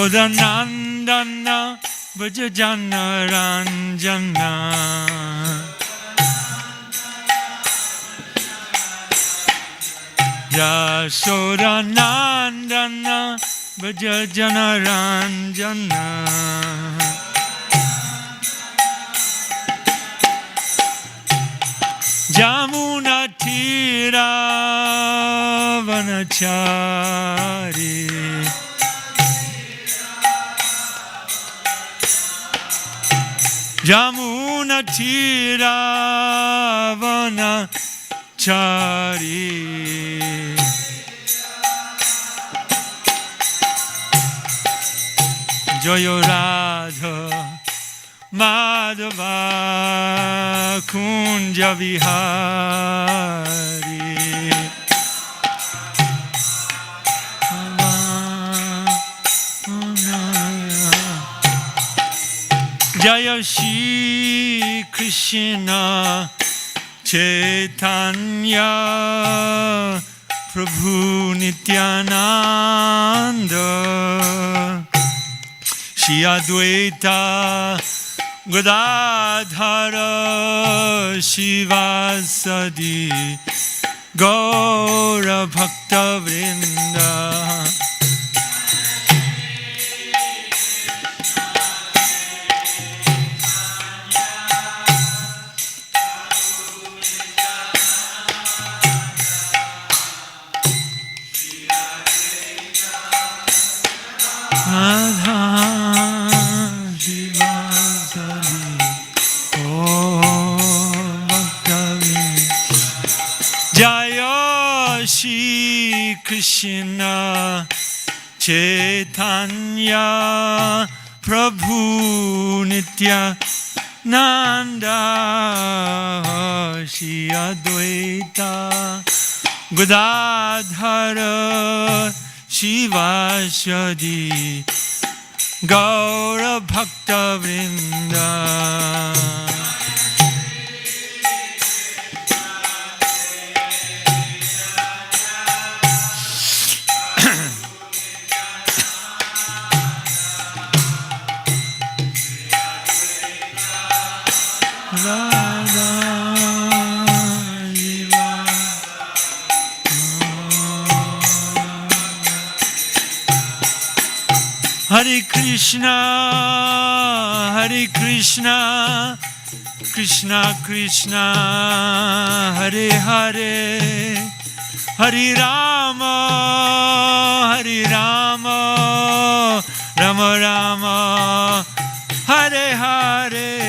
Yashodanandana Vajajana Ranjana Yashodanandana Vajajana Ranjana Jamuna Tira Vanachari Jamuna Tira Vanachari Joyo Radha Madhava Kunja Vihari Jaya Shri Krishna Chaitanya Prabhu Nityananda Shri Advaita Gadadhara Shivasadi Gaura Bhakta Vrinda Krishna Chaitanya Prabhu Nityananda Shri Advaita Gadadhara Shivasadi Gaura Bhakta Vrinda Hare Krishna, Hare Krishna, Krishna Krishna, Hare Hare, Hare Rama, Hare Rama, Rama Rama, Hare Hare.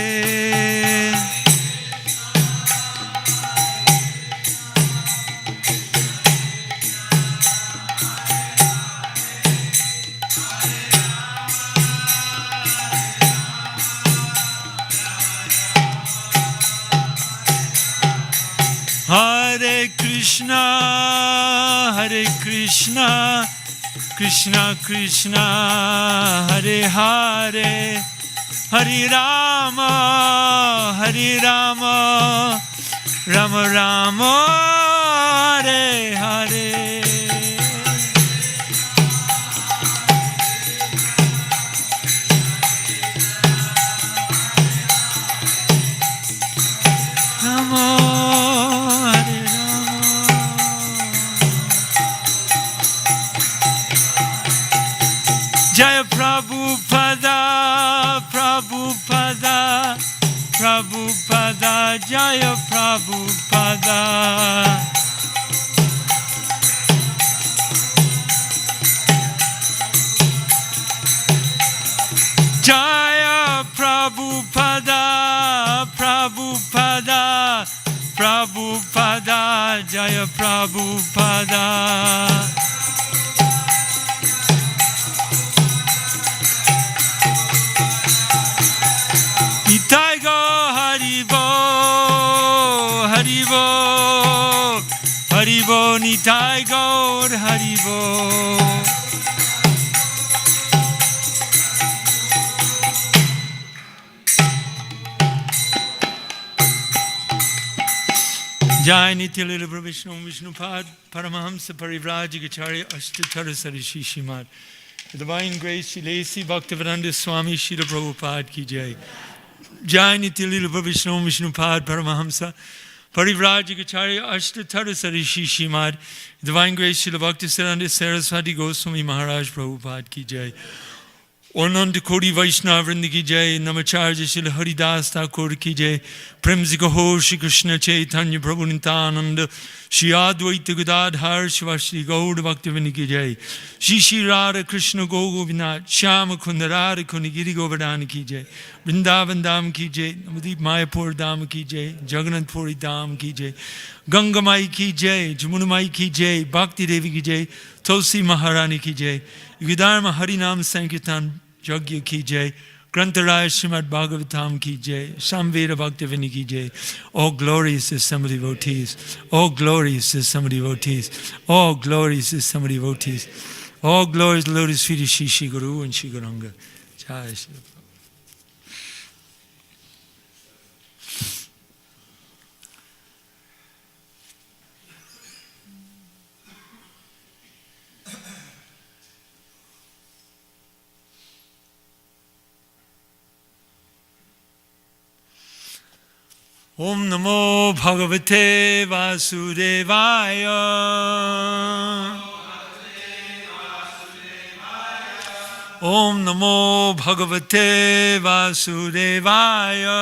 Hare Krishna, Hare Krishna, Krishna Krishna, Hare Hare, Hare Rama, Hare Rama, Rama Rama, Hare Hare. Rama Jaya Prabhupada, Prabhupada, Prabhupada, Jaya Prabhupada. Jaya Prabhupada, Prabhupada, Prabhupada, Jaya Prabhupada. Nitaigo Haribo, Haribo, Haribo, Nitaigo Haribo. Jai Nityalila Vishnu Vishnupad Paramahamsa Parivrajagacharya Ashtatara Sarishi Shimad The Divine Grace Shri Lesi Bhaktivedanta Swami Srila Prabhupada Ki Jai. Jai Nitya Lila Vishnu Vishnupad Paramahamsa Parivrajikacharya Ashtatara Sarishi Shimad. Divine Grace Srila Bhaktivedanta Saraswati Goswami Maharaj Prabhupada Ki Jai. Ananda Kodi Vaishnava Vrinda Ki Jai. Namacharya Srila Haridas Thakur Ki Jai. Premzika Ho Shri Krishna Chaitanya Prabhu Nityananda Shri Advaita Gadadhar Shivashri Gaur Bhaktivinoda Ki Jai. Shri Shri Radha Krishna Gogovinath Shyama Kunda Radha Kunigiri Govardhana Ki Jai. Vrindavan Dham Ki Jai. Navadip Mayapur Dham Ki Jai. Jagannath Puri Dham Ki Jai. Ganga Mai Ki Jai. Jamuna Mai Ki Jai. Bhakti Devi Ki Jai. Tulsi Maharani Ki Jai. Yugadharma Harinam Sankirtan Yagya Ki Jai. Grantaraya Srimad Bhagavatam Ki Jai. Samveda Bhaktivinoda Ki Jai. All glories to some devotees. All glories to some devotees. All glories to some devotees. All glories to Lotus feet of Shri Guru and Shri Gauranga. Jai Shri Prabhupada. Om Namo Bhagavate Vasudevaya. Om Namo Bhagavate Vasudevaya.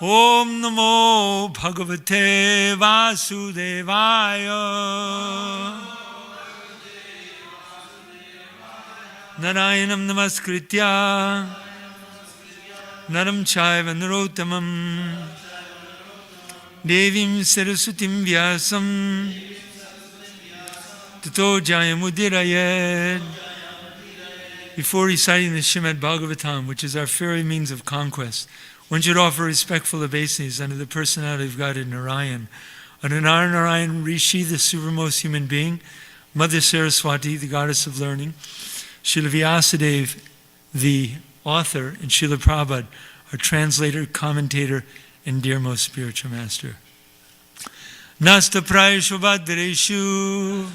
Om Namo Bhagavate Vasudevaya. Narayanam Namaskritya Naram Chaiva Narottamam Devim Saraswatim Vyasam Tato Jayamudirayed. Before reciting the Srimad Bhagavatam, which is our fairy means of conquest, one should offer respectful obeisances unto the personality of God in Narayan, unto Narayan Rishi, the supermost human being, Mother Saraswati, the goddess of learning, Srila Vyasadeva, the author, and Srila Prabhupada, our translator, commentator, and dearmost spiritual master. Nasta prayeshu bhadreshu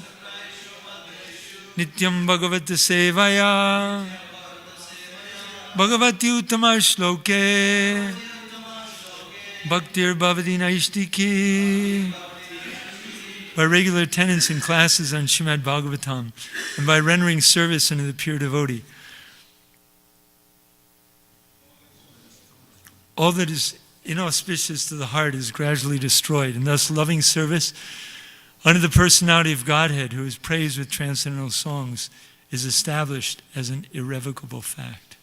nityam bhagavata sevaya bhagavati uttama shloke bhaktir bhavati naishtiki. By regular attendance in classes on Srimad Bhagavatam and by rendering service unto the pure devotee, all that is inauspicious to the heart is gradually destroyed, and thus loving service unto the personality of Godhead, who is praised with transcendental songs, is established as an irrevocable fact.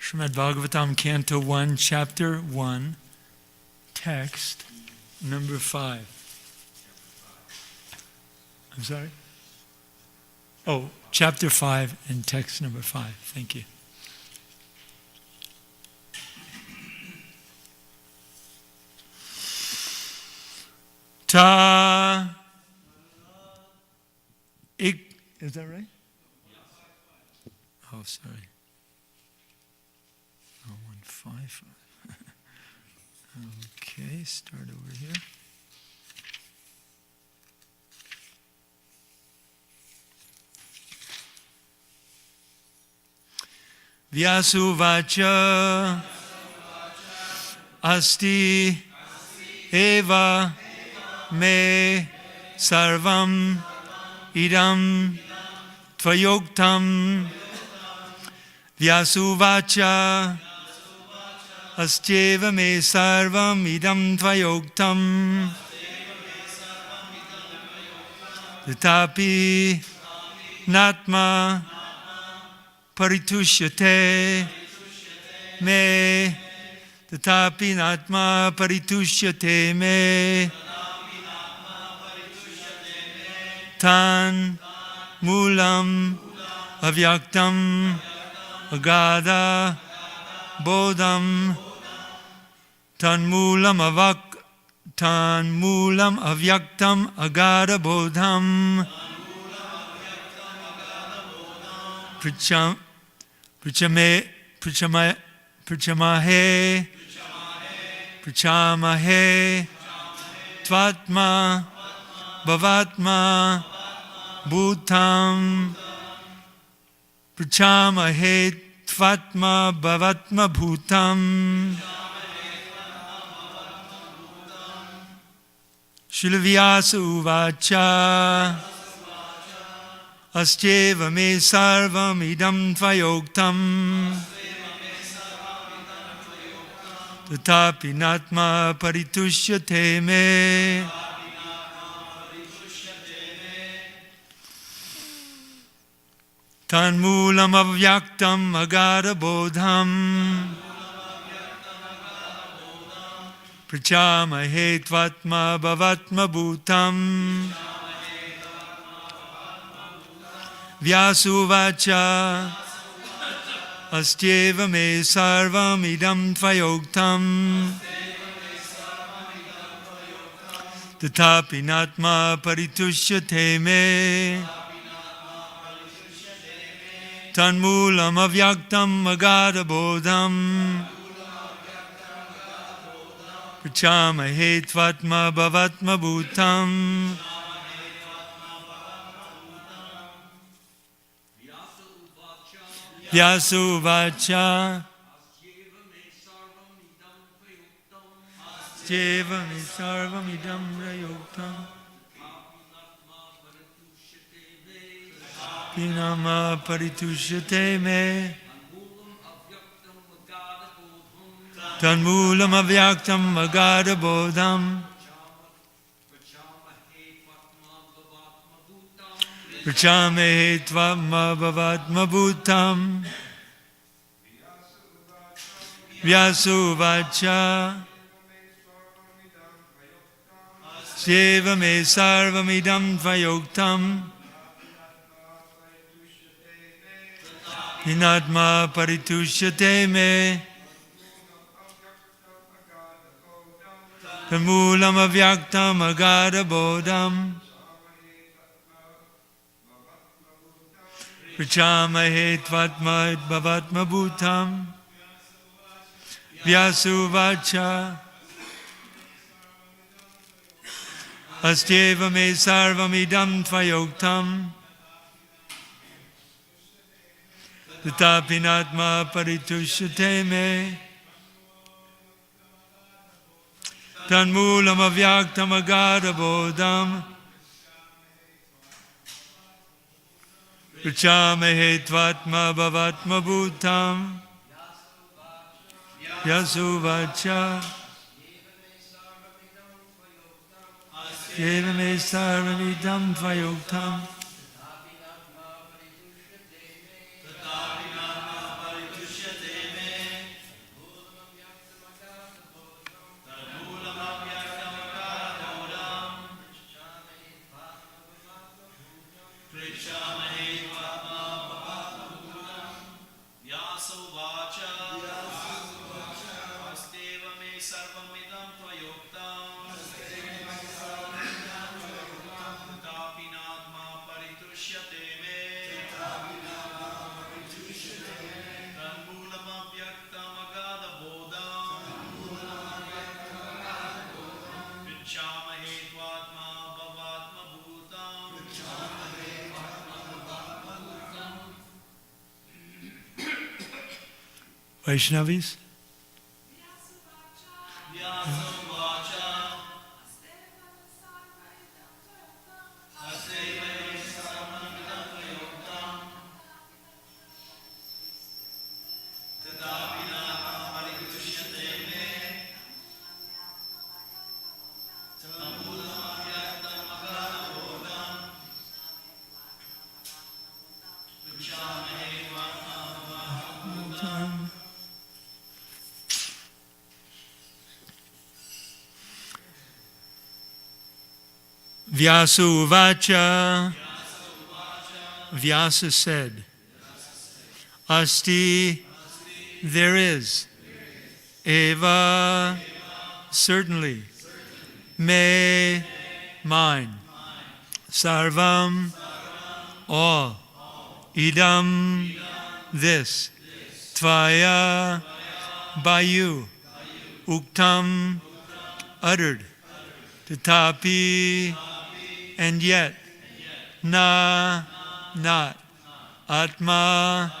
Srimad Bhagavatam, Canto 1, Chapter 1, Text number 5. I'm sorry? Oh, Chapter 5 and text number 5. Thank you. Ta ik, is that right? Oh, sorry. Oh, 155. Okay, start over here. Vyasuvacha asti eva me sarvam idam tvayoktam. Vyasuvacha astyeva me sarvam idam tvayoktam. Tatapi natma paritushyate me. Tatapi natma paritushyate me. Tan mulam avyaktam agada bodham. Tan mulam avyaktam agada bodham. tvatma bhavatma bhutam prachamahe tvatma bhavatma bhutam. Srila Vyasa uvacha astyeva me sarvam idam tvayoktam tatapi natma paritushyate me. Tanmulam avyaktam agara bodham prachamahe tvatma bhavatma bhutam. Vyasuvacha astyeva me sarvam idam tvayoktam tatapi natma paritushyate me. Tanmulam avyaktam agada bodham prachamahe tvatma bhavatma bhutam. Vyasuvacha astyeva me sarvam idam tvayoktam Pinama paritushyate me. Tanmulam avyaktam agada bodham prachamahe tvatma bhavatma bhutam. Vyasuvacha astyeva me sarvam idam tvayoktam Hinatma paritushyate me. Tanmulam avyaktam agada bodham prachamahe tvatma bhavatma bhutam. Vyasuvacha astyeva me sarvam idam tvayoktam tatapi natma paritushyate me. Tanmulam avyaktam agada bodham prachamahe tvatma bhavatma bhutam. Vyasuvacha astyeva me sarvam idam tvayoktam Vaishnavis? Vyasuvacha. Vyasa said, Asti, there is. Eva, certainly. Me, mine. Sarvam, all. Idam, this. Tvaya, by you. Uktam, uttered. tatapi, and yet, na, not, atma,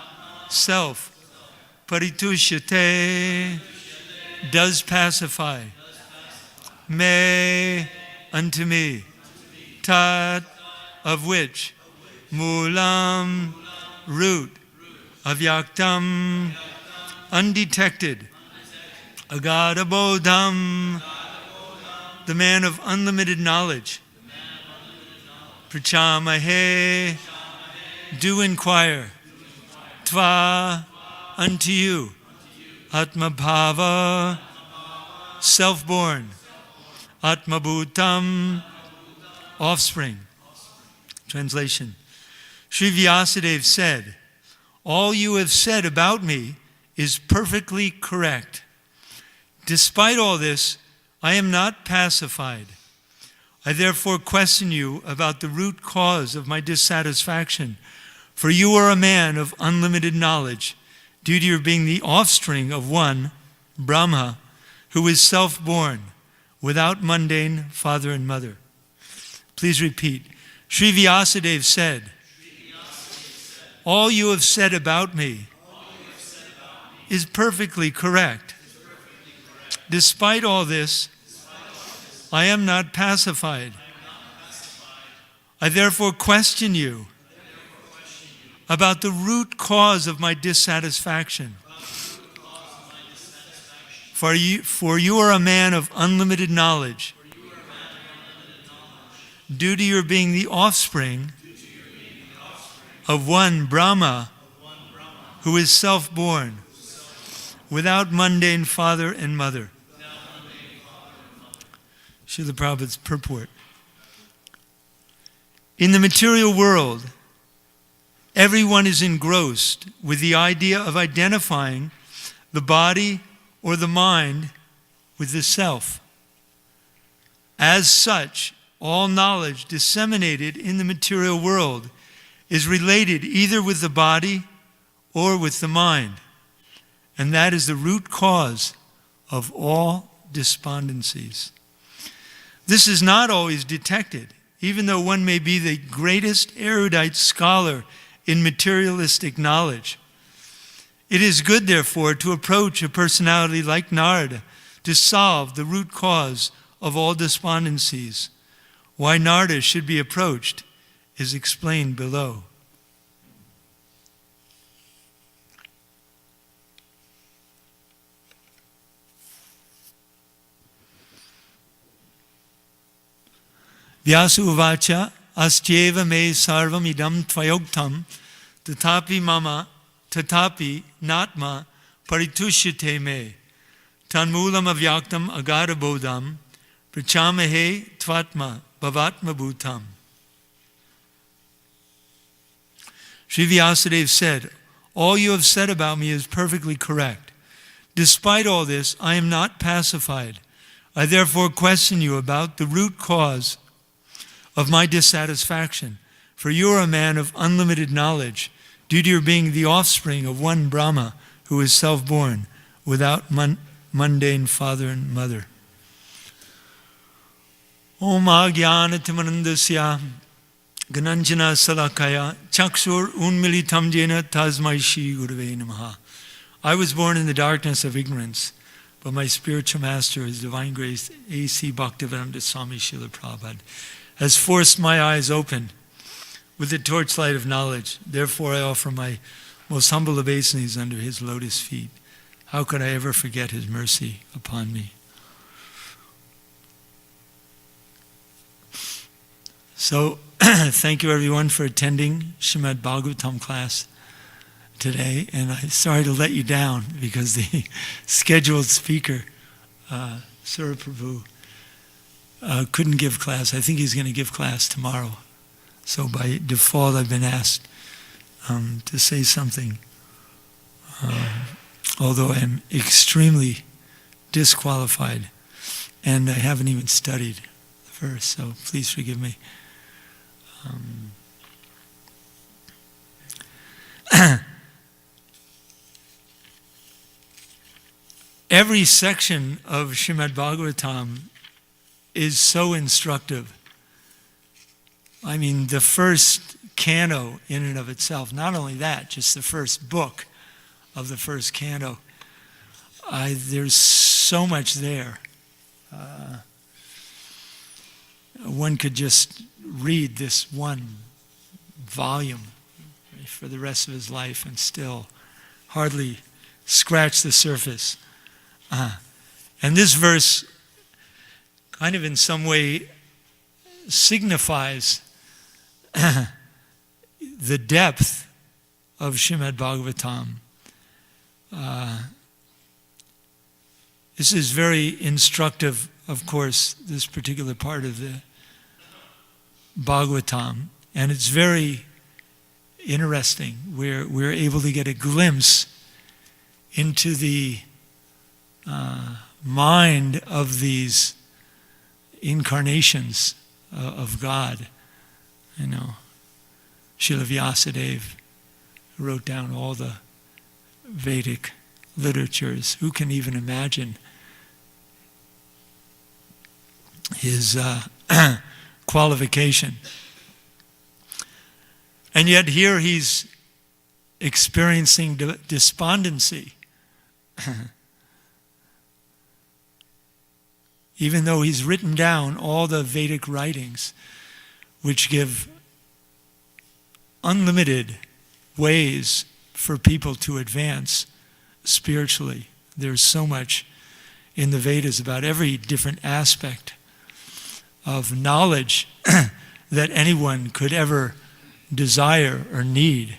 self, paritushyate, does pacify, me, unto me, tat, of which, mulam, root, avyaktam, undetected, agadabodham, the man of unlimited knowledge, prachamahe, do inquire, tva, unto you, atmabhava, self-born, atmabhutam, offspring. Translation. Sri Vyasadeva said, all you have said about me is perfectly correct. Despite all this, I am not pacified. I therefore question you about the root cause of my dissatisfaction, for you are a man of unlimited knowledge, due to your being the offspring of one, Brahma, who is self-born, without mundane father and mother. Please repeat. Sri Vyasadeva said, all you have said about me is perfectly correct. Despite all this, I am not pacified. I therefore question you about the root cause of my dissatisfaction. For you are a man of unlimited knowledge, due to your being the offspring of one Brahma who is self-born, without mundane father and mother. Srila Prabhupada's purport. In the material world, everyone is engrossed with the idea of identifying the body or the mind with the self. As such, all knowledge disseminated in the material world is related either with the body or with the mind. And that is the root cause of all despondencies. This is not always detected, even though one may be the greatest erudite scholar in materialistic knowledge. It is good, therefore, to approach a personality like Narada to solve the root cause of all despondencies. Why Narada should be approached is explained below. Vyasa uvacha astyeva me sarvam idam tvayoktam tatapi mama tatapi natma paritushyate me tanmulam avyaktam agadabodham prachamahe tvatma bhavatma bhutam. Sri Vyasadeva said, all you have said about me is perfectly correct. Despite all this, I am not pacified. I therefore question you about the root cause of my dissatisfaction, for you are a man of unlimited knowledge, due to your being the offspring of one Brahma who is self-born, without mundane father and mother. Om Ajnanatimanandasya Gananjana Salakaya Chakshur Unmilitam Jena Tasmai Shri Gurave Namaha. I was born in the darkness of ignorance, but my spiritual master, His Divine Grace, A.C. Bhaktivedanta Swami Srila Prabhupada, has forced my eyes open with the torchlight of knowledge. Therefore I offer my most humble obeisances under His lotus feet. How could I ever forget His mercy upon me? So, thank you everyone for attending Srimad Bhagavatam class today. And I'm sorry to let you down because the scheduled speaker, Sura Prabhu, couldn't give class. I think he's going to give class tomorrow. So by default, I've been asked to say something, although I'm extremely disqualified and I haven't even studied the verse, so please forgive me. Every section of Srimad Bhagavatam is so instructive. I mean, the first canto in and of itself, not only that, just the first book of the first canto, there's so much there. One could just read this one volume for the rest of his life and still hardly scratch the surface. And this verse kind of in some way signifies the depth of Srimad Bhagavatam. This is very instructive, of course, this particular part of the Bhagavatam, and it's very interesting. We're able to get a glimpse into the mind of these incarnations of God. You know, Srila Vyasadeva wrote down all the Vedic literatures. Who can even imagine his qualification? And yet here he's experiencing despondency. Even though he's written down all the Vedic writings, which give unlimited ways for people to advance spiritually. There's so much in the Vedas about every different aspect of knowledge that anyone could ever desire or need.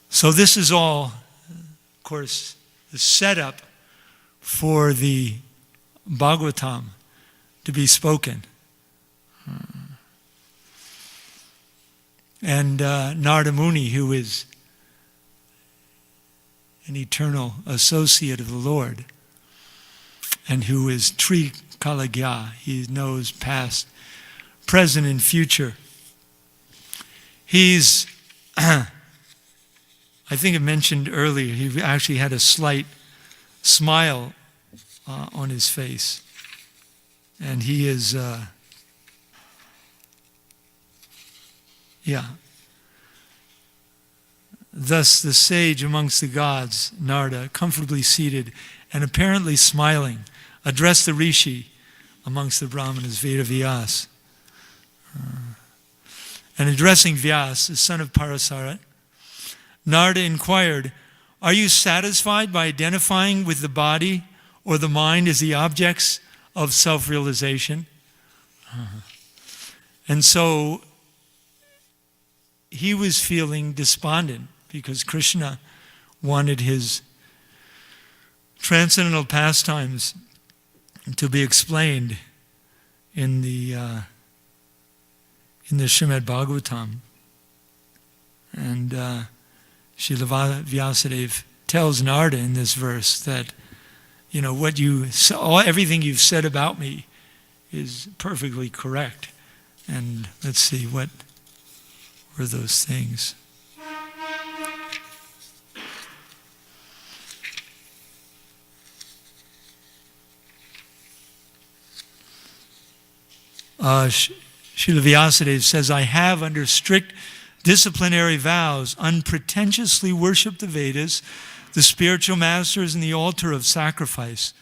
So this is all, of course, the setup for the Bhagavatam to be spoken. And Narada Muni, who is an eternal associate of the Lord, and who is Trikalagya, he knows past, present, and future. He's, I think I mentioned earlier, he actually had a slight smile on his face. And he is, Thus the sage amongst the gods, Narada, comfortably seated and apparently smiling, addressed the rishi amongst the Brahmanas, Vedavyas. And addressing Vyas, the son of Parasarat, Narada inquired, "Are you satisfied by identifying with the body or the mind as the objects of self-realization?" And so he was feeling despondent because Krishna wanted his transcendental pastimes to be explained in the Srimad Bhagavatam. And Srila Vyasadeva tells Narada in this verse that, you know, everything you've said about me is perfectly correct. And let's see, what were those things? Srila Vyasadeva says, "I have, under strict disciplinary vows, unpretentiously worshipped the Vedas, the spiritual masters, and the altar of sacrifice.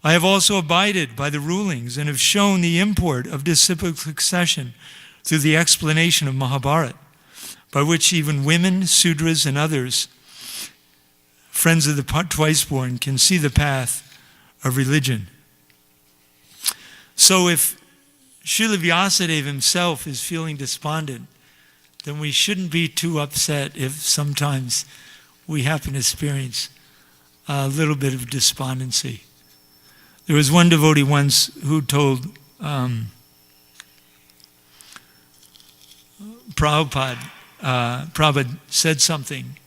I have also abided by the rulings and have shown the import of disciplic succession through the explanation of Mahabharata, by which even women, Sudras, and others, friends of the twice-born, can see the path of religion." So if Srila Vyasadeva himself is feeling despondent, then we shouldn't be too upset if sometimes we happen to experience a little bit of despondency. There was one devotee once who told Prabhupada, Prabhupada said something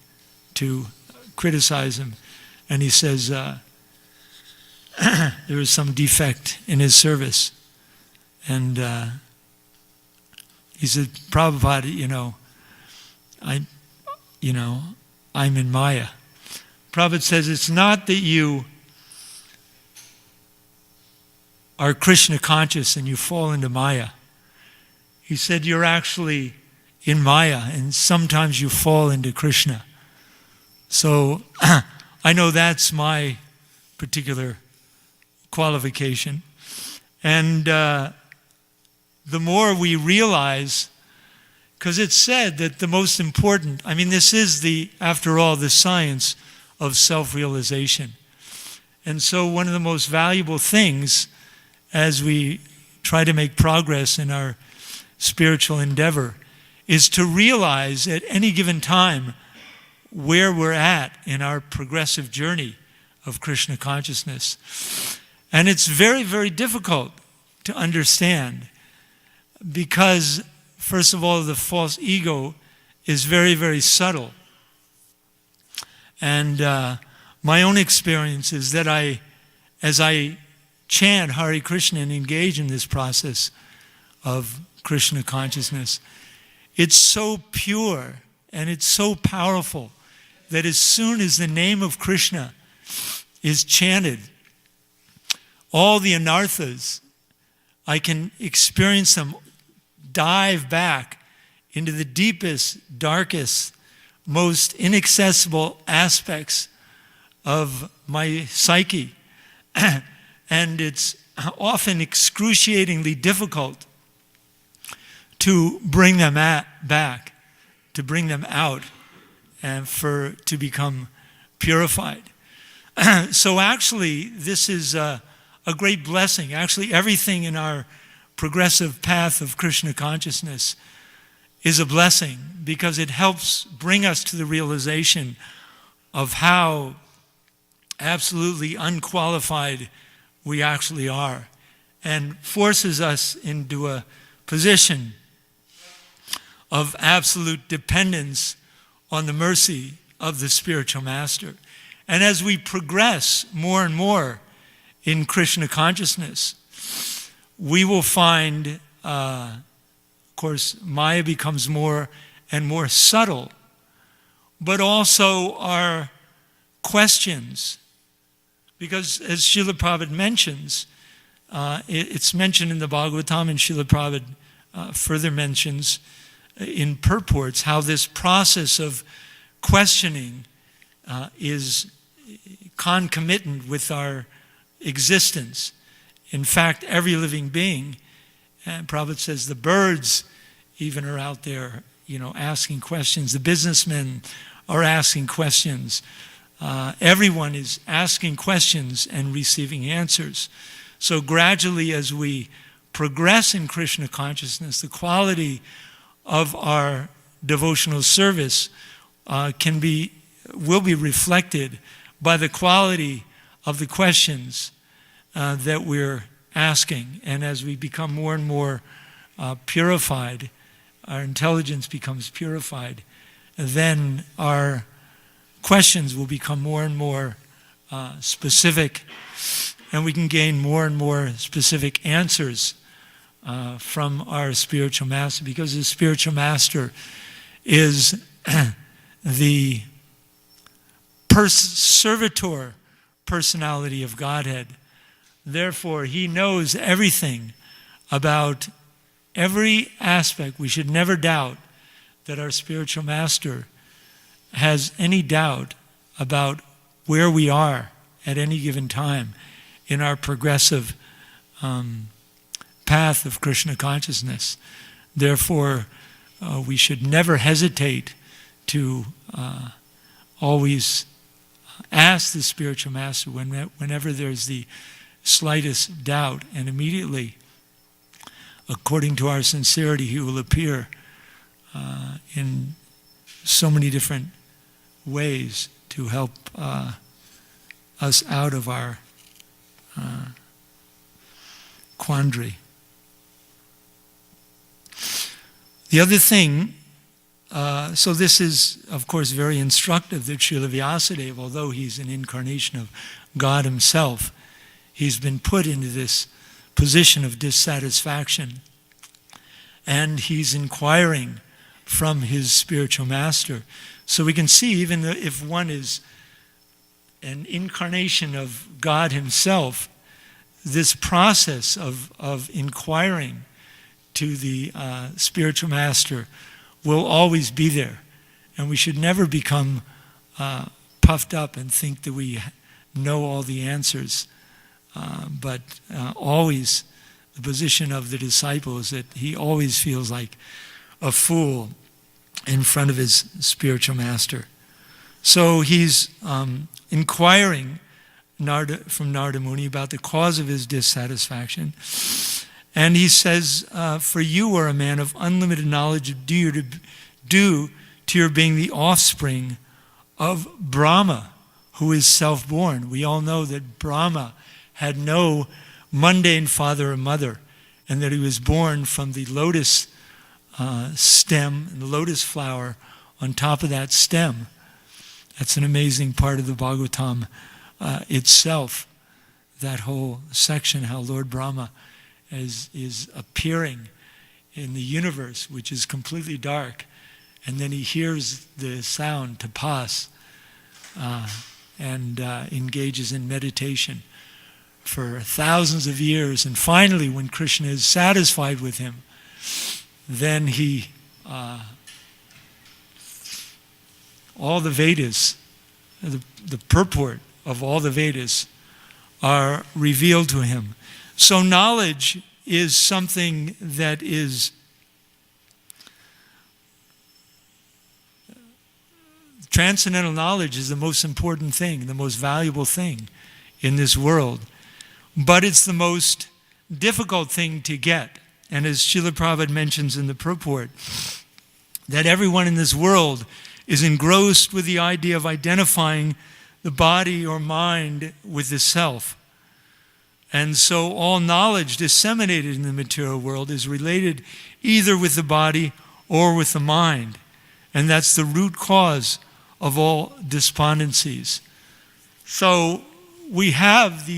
to criticize him, and he says there was some defect in his service. And he said, "Prabhupada, I'm in Maya." Prabhupada says, "It's not that you are Krishna conscious and you fall into Maya. He said you're actually in Maya and sometimes you fall into Krishna. So I know that's my particular qualification. And the more we realize, because it's said that the most important, this is after all, the science of self-realization. And so one of the most valuable things as we try to make progress in our spiritual endeavor is to realize at any given time where we're at in our progressive journey of Krishna consciousness. And it's very, very difficult to understand because, first of all, the false ego is very, very subtle. And my own experience is that as I chant Hare Krishna and engage in this process of Krishna consciousness, it's so pure and it's so powerful that as soon as the name of Krishna is chanted, all the anarthas, I can experience them dive back into the deepest, darkest, most inaccessible aspects of my psyche. And it's often excruciatingly difficult to bring them back, to bring them out, and to become purified. So actually, this is a great blessing. Actually, everything in our progressive path of Krishna consciousness is a blessing because it helps bring us to the realization of how absolutely unqualified we actually are, and forces us into a position of absolute dependence on the mercy of the spiritual master. And as we progress more and more in Krishna consciousness, we will find, of course, Maya becomes more and more subtle, but also our questions. Because as Srila Prabhupada mentions, it's mentioned in the Bhagavatam, and Srila Prabhupada further mentions in purports how this process of questioning is concomitant with our existence. In fact, every living being, and Prabhupada says the birds even are out there, asking questions. The businessmen are asking questions. Everyone is asking questions and receiving answers. So gradually, as we progress in Krishna consciousness, the quality of our devotional service will be reflected by the quality of the questions that we're asking. And as we become more and more purified, our intelligence becomes purified, then our questions will become more and more specific, and we can gain more and more specific answers from our spiritual master, because the spiritual master is the servitor personality of Godhead. Therefore, he knows everything about every aspect. We should never doubt that our spiritual master has any doubt about where we are at any given time in our progressive path of Krishna consciousness. Therefore, we should never hesitate to always ask the spiritual master whenever there's the slightest doubt, and immediately, according to our sincerity, he will appear in so many different ways to help us out of our quandary. The other thing, so this is, of course, very instructive that Srila Vyasadeva, although he's an incarnation of God himself, he's been put into this position of dissatisfaction. And he's inquiring from his spiritual master. So we can see, even if one is an incarnation of God himself, this process of inquiring to the spiritual master will always be there. And we should never become puffed up and think that we know all the answers. But always the position of the disciple is that he always feels like a fool in front of his spiritual master. So he's inquiring from Narada Muni about the cause of his dissatisfaction. And he says, for you are a man of unlimited knowledge due to your being the offspring of Brahma, who is self-born. We all know that Brahma had no mundane father or mother, and that he was born from the lotus stem and the lotus flower on top of that stem. That's an amazing part of the Bhagavatam itself, that whole section, how Lord Brahma is appearing in the universe, which is completely dark, and then he hears the sound, tapas, and engages in meditation for thousands of years. And finally, when Krishna is satisfied with him, then he, all the Vedas, the purport of all the Vedas are revealed to him. So knowledge is something that is transcendental knowledge is the most important thing, the most valuable thing in this world. But it's the most difficult thing to get. And as Srila Prabhupada mentions in the purport, that everyone in this world is engrossed with the idea of identifying the body or mind with the self. And so all knowledge disseminated in the material world is related either with the body or with the mind. And that's the root cause of all despondencies. So we have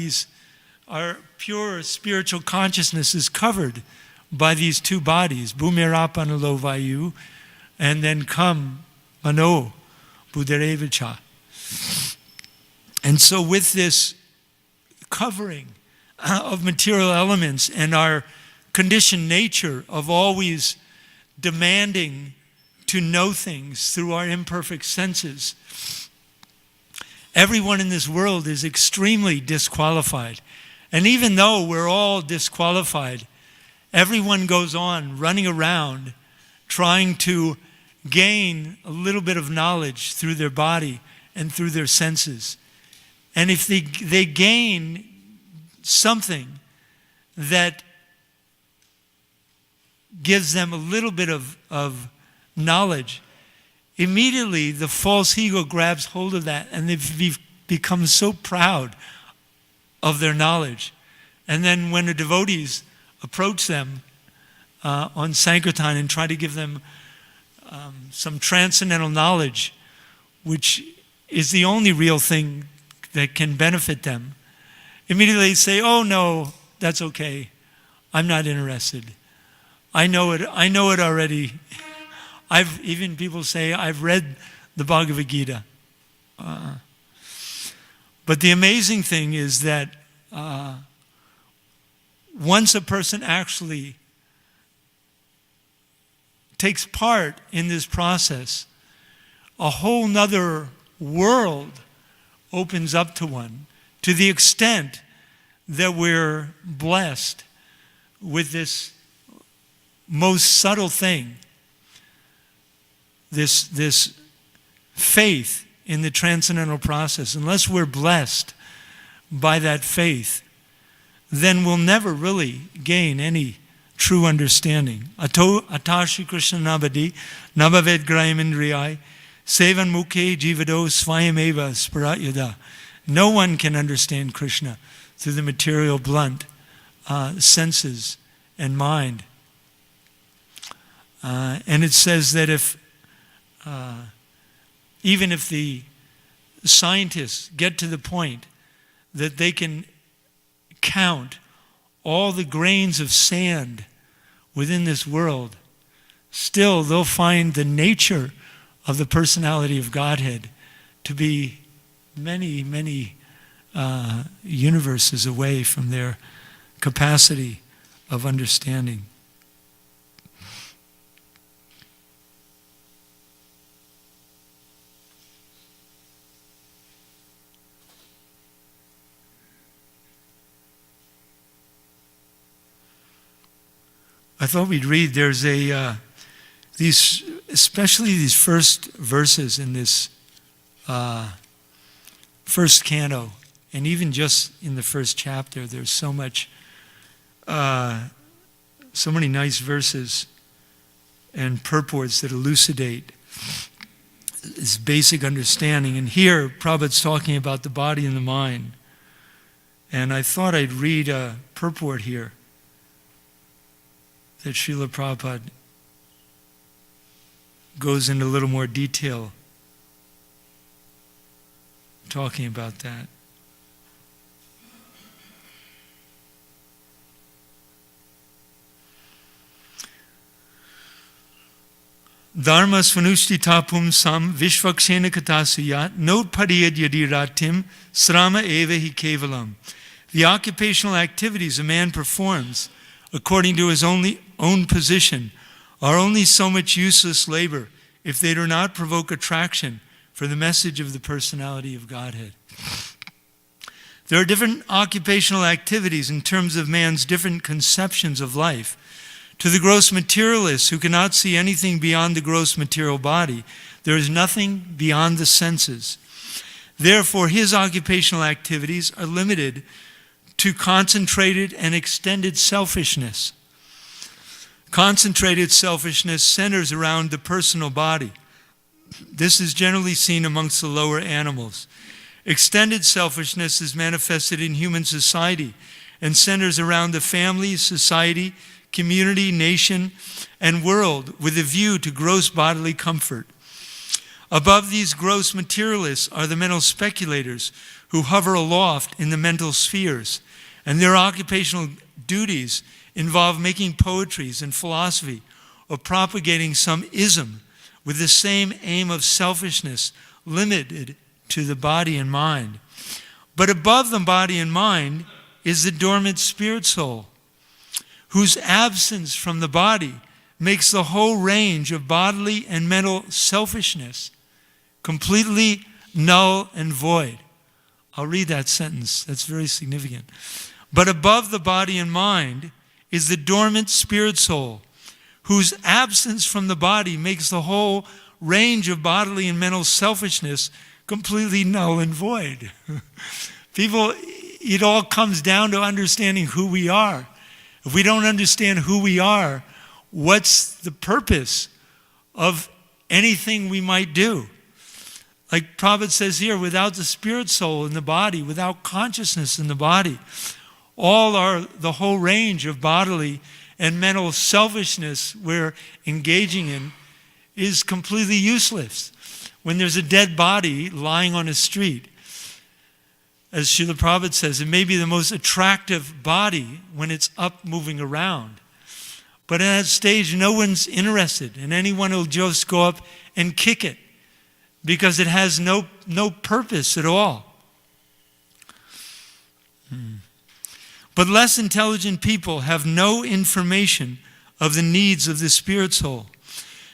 our pure spiritual consciousness is covered by these two bodies, Bhumirapana Vayu, and then come Mano Buddharevacha. And so with this covering of material elements and our conditioned nature of always demanding to know things through our imperfect senses, everyone in this world is extremely disqualified. And even though we're all disqualified, everyone goes on running around trying to gain a little bit of knowledge through their body and through their senses. And if they gain something that gives them a little bit of knowledge, immediately the false ego grabs hold of that, and they've become so proud of their knowledge. And then when the devotees approach them on Sankirtan and try to give them some transcendental knowledge, which is the only real thing that can benefit them, immediately they say, oh no, that's okay, I'm not interested. I know it already. Even people say, I've read the Bhagavad Gita. But the amazing thing is that once a person actually takes part in this process, a whole nother world opens up to one, to the extent that we're blessed with this most subtle thing, this faith in the transcendental process. Unless we're blessed by that faith, then we'll never really gain any true understanding. Atashi Krishna Nabadi, Nabaved Grayamindriyai, Sevan Mukhe Jivado Svayameva Sparatyada. No one can understand Krishna through the material blunt senses and mind. And it says that even if the scientists get to the point that they can count all the grains of sand within this world, still they'll find the nature of the personality of Godhead to be many, many universes away from their capacity of understanding. I thought we'd read, there's especially these first verses in this first canto, and even just in the first chapter, there's so many nice verses and purports that elucidate this basic understanding. And here, Prabhupada's talking about the body and the mind. And I thought I'd read a purport here that Srila Prabhupada goes into a little more detail talking about that. Dharma svanushti tapum sam vishvakshena katasuyat not padiyad yadiratim srama eva hi kevalam. The occupational activities a man performs according to his own position are only so much useless labor if they do not provoke attraction for the message of the personality of Godhead. There are different occupational activities in terms of man's different conceptions of life. To the gross materialist who cannot see anything beyond the gross material body, there is nothing beyond the senses. Therefore, his occupational activities are limited to concentrated and extended selfishness. Concentrated selfishness centers around the personal body. This is generally seen amongst the lower animals. Extended selfishness is manifested in human society and centers around the family, society, community, nation, and world with a view to gross bodily comfort. Above these gross materialists are the mental speculators who hover aloft in the mental spheres, and their occupational duties involve making poetries and philosophy or propagating some ism with the same aim of selfishness limited to the body and mind. But above the body and mind is the dormant spirit soul, whose absence from the body makes the whole range of bodily and mental selfishness completely null and void. I'll read that sentence. That's very significant. But above the body and mind is the dormant spirit soul, whose absence from the body makes the whole range of bodily and mental selfishness completely null and void. People, it all comes down to understanding who we are. If we don't understand who we are, what's the purpose of anything we might do? Like Prabhupada says here, without the spirit soul in the body, without consciousness in the body, the whole range of bodily and mental selfishness we're engaging in is completely useless. When there's a dead body lying on a street, as Srila Prabhupada says, it may be the most attractive body when it's up moving around. But at that stage, no one's interested, and anyone will just go up and kick it because it has no purpose at all. But less intelligent people have no information of the needs of the spirit soul.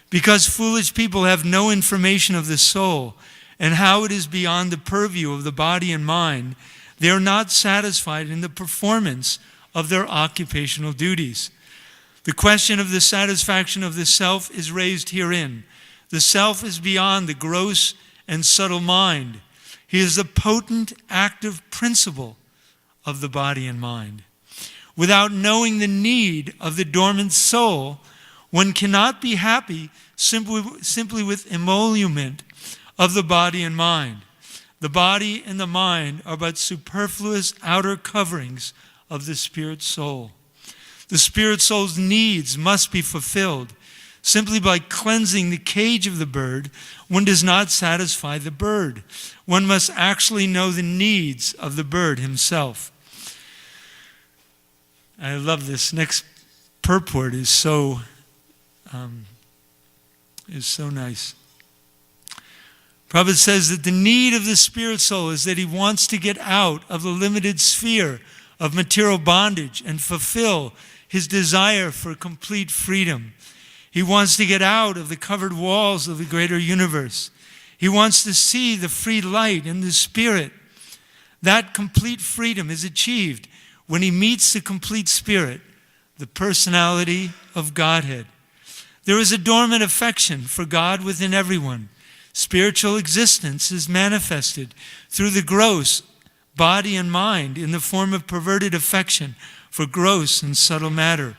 Because foolish people have no information of the soul and how it is beyond the purview of the body and mind, they are not satisfied in the performance of their occupational duties. The question of the satisfaction of the self is raised herein. The self is beyond the gross and subtle mind. He is the potent, active principle of the body and mind. Without knowing the need of the dormant soul, one cannot be happy simply with emolument of the body and mind. The body and the mind are but superfluous outer coverings of the spirit soul. The spirit soul's needs must be fulfilled. Simply by cleansing the cage of the bird, one does not satisfy the bird. One must actually know the needs of the bird himself. I love this next purport is so nice. Prabhupada says that the need of the spirit soul is that he wants to get out of the limited sphere of material bondage and fulfill his desire for complete freedom. He wants to get out of the covered walls of the greater universe. He wants to see the free light in the Spirit. That complete freedom is achieved when he meets the complete Spirit, the personality of Godhead. There is a dormant affection for God within everyone. Spiritual existence is manifested through the gross body and mind in the form of perverted affection for gross and subtle matter.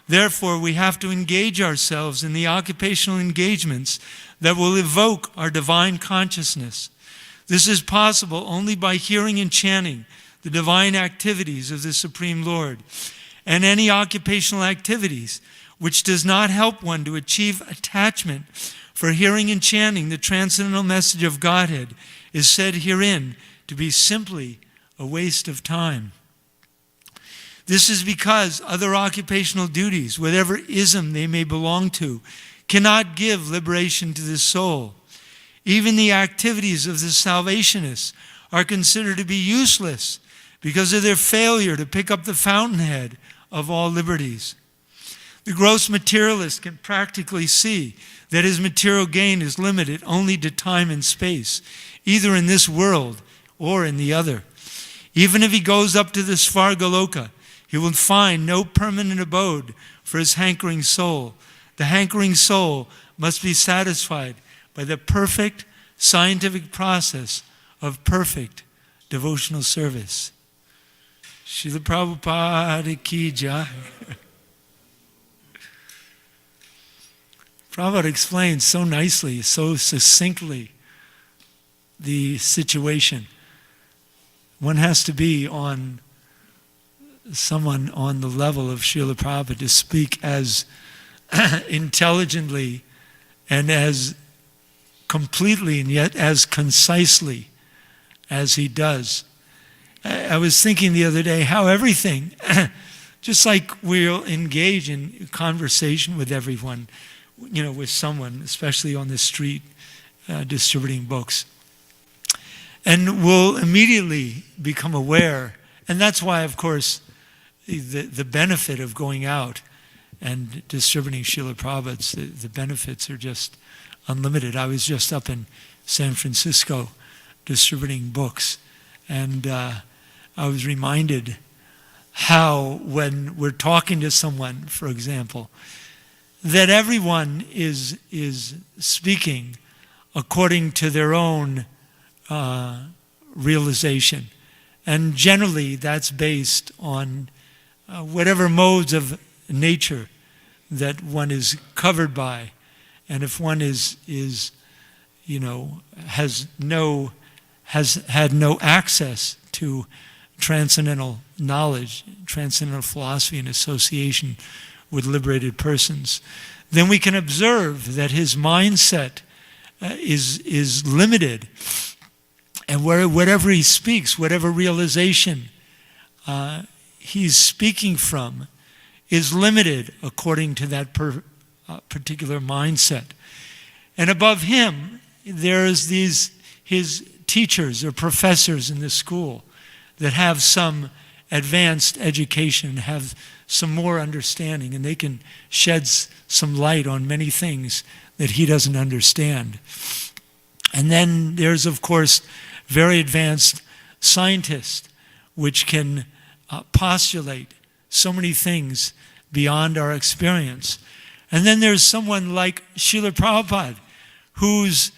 Therefore, we have to engage ourselves in the occupational engagements that will evoke our divine consciousness. This is possible only by hearing and chanting the divine activities of the Supreme Lord. And any occupational activities which does not help one to achieve attachment for hearing and chanting the transcendental message of Godhead is said herein to be simply a waste of time. This is because other occupational duties, whatever ism they may belong to, cannot give liberation to the soul. Even the activities of the salvationists are considered to be useless because of their failure to pick up the fountainhead of all liberties. The gross materialist can practically see that his material gain is limited only to time and space, either in this world or in the other. Even if he goes up to the Svargaloka, he will find no permanent abode for his hankering soul. The hankering soul must be satisfied by the perfect scientific process of perfect devotional service. Srila Prabhupada ki jai. Prabhupada explains so nicely, so succinctly the situation. One has to be someone on the level of Srila Prabhupada to speak as intelligently and as completely and yet as concisely as he does. I was thinking the other day how everything, just like we'll engage in conversation with everyone, with someone, especially on the street distributing books, and we'll immediately become aware. And that's why, of course, the benefit of going out and distributing Srila Prabhupada's, the benefits are just unlimited. I was just up in San Francisco distributing books, and I was reminded how when we're talking to someone, for example, that everyone is speaking according to their own realization. And generally that's based on whatever modes of nature that one is covered by. And if one has had no access to transcendental knowledge, transcendental philosophy and association with liberated persons, then we can observe that his mindset is limited. And whatever he speaks, whatever realization he's speaking from is limited according to that particular mindset. And above him, there's his teachers or professors in the school that have some advanced education, have some more understanding, and they can shed some light on many things that he doesn't understand. And then there's, of course, very advanced scientists which can postulate so many things beyond our experience. And then there's someone like Srila Prabhupada who's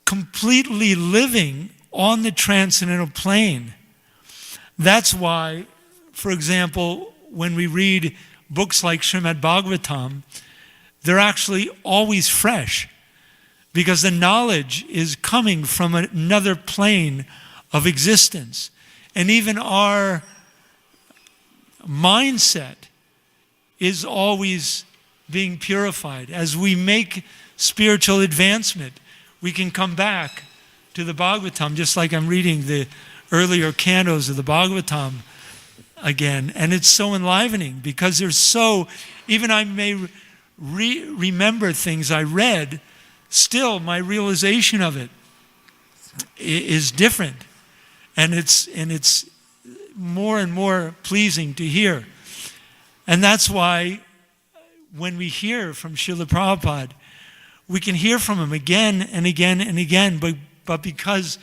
completely living on the transcendental plane. That's why, for example, when we read books like Srimad Bhagavatam, they're actually always fresh because the knowledge is coming from another plane of existence. And even our mindset is always being purified. As we make spiritual advancement, we can come back to the Bhagavatam, just like I'm reading the earlier cantos of the Bhagavatam again. And it's so enlivening because there's even I may remember things I read, still my realization of it is different. And it's more and more pleasing to hear. And that's why when we hear from Srila Prabhupada, we can hear from him again and again and again, but because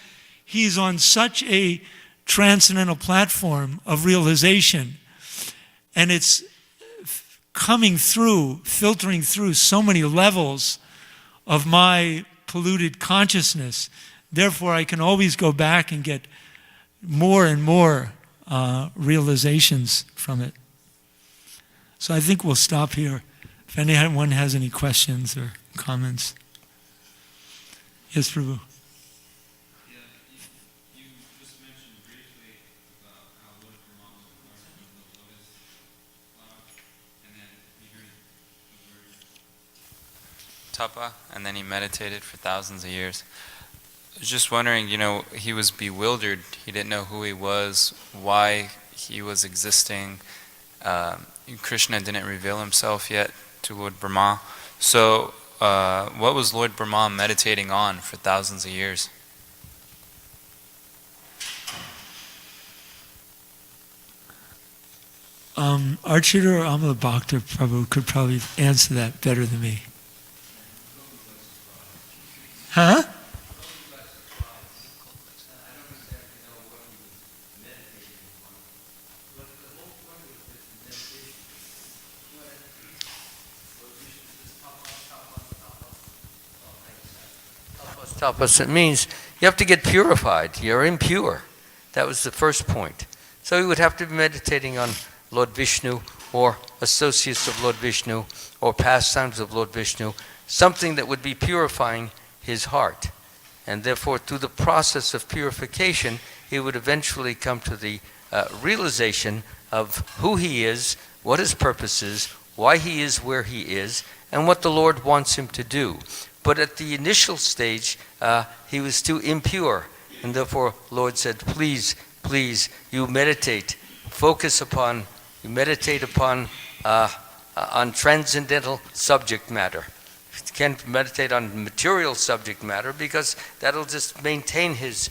he's on such a transcendental platform of realization, and it's coming through, filtering through so many levels of my polluted consciousness, therefore I can always go back and get more and more realizations from it. So I think we'll stop here. If anyone has any questions or comments. Yes, Prabhu. Yeah, you just mentioned briefly about how Lord Brahma was a part of the lotus flower, and then he heard the word tapa, and then he meditated for thousands of years. I was just wondering, he was bewildered. He didn't know who he was, why he was existing. Krishna didn't reveal himself yet to Lord Brahma. So, what was Lord Brahma meditating on for thousands of years? Archita or Banabhatta Prabhu could probably answer that better than me. Huh? Tapas, it means you have to get purified. You're impure. That was the first point. So he would have to be meditating on Lord Vishnu or associates of Lord Vishnu or pastimes of Lord Vishnu, something that would be purifying his heart. And therefore, through the process of purification, he would eventually come to the realization of who he is, what his purpose is, why he is where he is, and what the Lord wants him to do. But at the initial stage, he was too impure. And therefore, Lord said, please, you meditate. You meditate upon on transcendental subject matter. You can't meditate on material subject matter because that'll just maintain his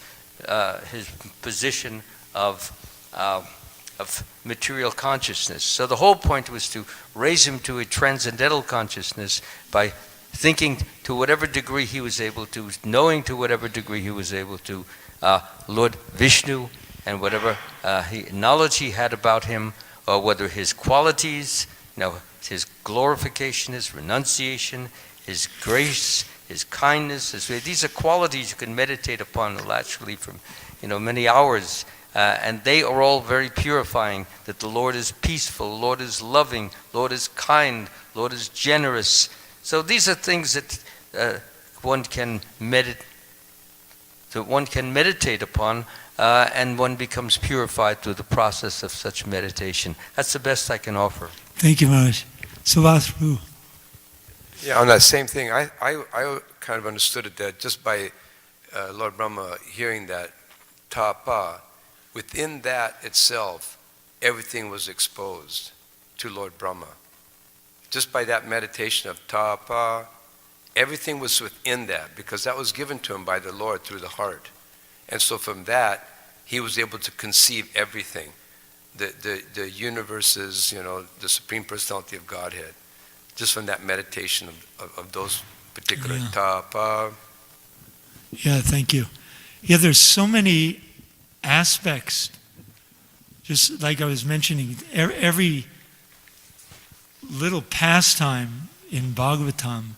position of material consciousness. So the whole point was to raise him to a transcendental consciousness by thinking to whatever degree he was able to, knowing to whatever degree he was able to, Lord Vishnu and whatever knowledge he had about him, or whether his qualities, his glorification, his renunciation, his grace, his kindness, these are qualities you can meditate upon actually for many hours. And they are all very purifying, that the Lord is peaceful, Lord is loving, Lord is kind, Lord is generous. So these are things that one can meditate upon, and one becomes purified through the process of such meditation. That's the best I can offer. Thank you, Maharaj. Subhas Prabhu. Yeah, on that same thing, I kind of understood it that just by Lord Brahma hearing that tapa, within that itself, everything was exposed to Lord Brahma. Just by that meditation of tapa, everything was within that, because that was given to him by the Lord through the heart. And so from that, he was able to conceive everything. The universes, the Supreme Personality of Godhead, just from that meditation of those particular tapa. Yeah, thank you. Yeah, there's so many aspects, just like I was mentioning, every little pastime in Bhagavatam,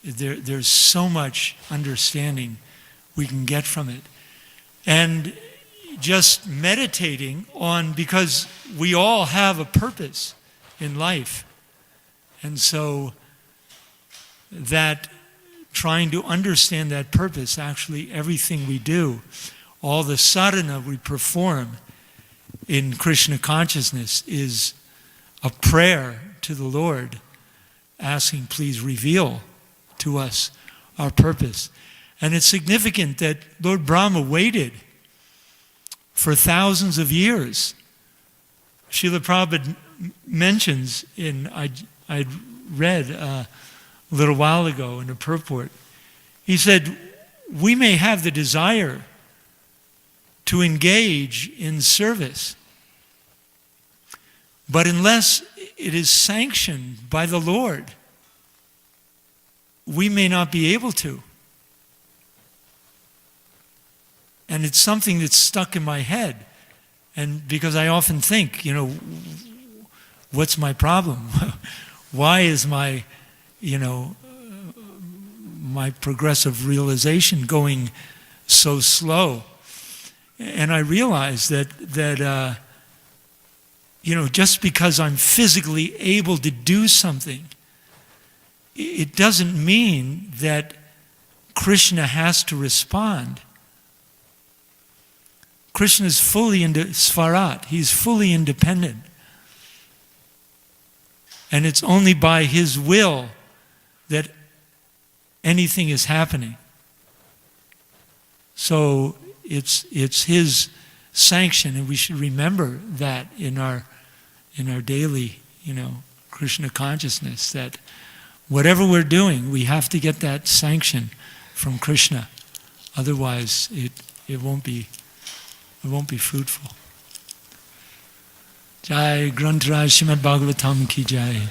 there's so much understanding we can get from it. And just meditating on, because we all have a purpose in life. And so that trying to understand that purpose, actually everything we do, all the sadhana we perform in Krishna consciousness is a prayer to the Lord, asking, please reveal to us our purpose. And it's significant that Lord Brahma waited for thousands of years. Srila Prabhupada mentions I'd read a little while ago in a purport, he said, we may have the desire to engage in service. But unless it is sanctioned by the Lord, we may not be able to. And it's something that's stuck in my head. And because I often think, what's my problem? Why is my progressive realization going so slow? And I realize that just because I'm physically able to do something, it doesn't mean that Krishna has to respond. Krishna is fully into Svarat. He's fully independent. And it's only by his will that anything is happening. So it's his sanction, and we should remember that in our daily, Krishna consciousness, that whatever we're doing, we have to get that sanction from Krishna. Otherwise, it won't be fruitful. Jai Granth Raj Srimad Bhagavatam ki jai.